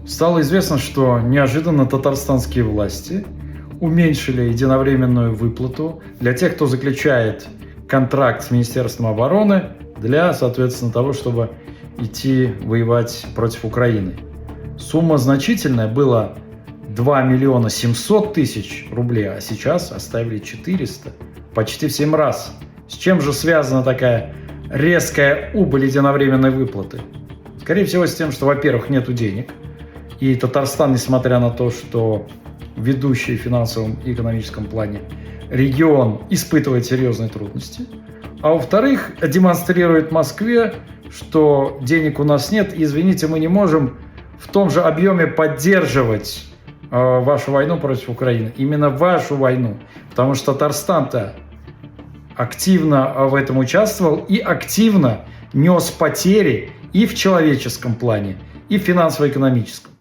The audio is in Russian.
Стало известно, что неожиданно татарстанские власти уменьшили единовременную выплату для тех, кто заключает контракт с Министерством обороны для, соответственно, того, чтобы идти воевать против Украины. Сумма значительная, была 2 миллиона 700 тысяч рублей, а сейчас оставили 400, почти в 7 раз. С чем же связана такая резкая убыль единовременной выплаты? Скорее всего, с тем, что, во-первых, нету денег. И Татарстан, несмотря на то, что ведущий в финансовом и экономическом плане регион, испытывает серьезные трудности. А во-вторых, демонстрирует Москве, что денег у нас нет, и, извините, мы не можем в том же объеме поддерживать вашу войну против Украины. Именно вашу войну. Потому что Татарстан-то активно в этом участвовал и активно нес потери и в человеческом плане, и в финансово-экономическом.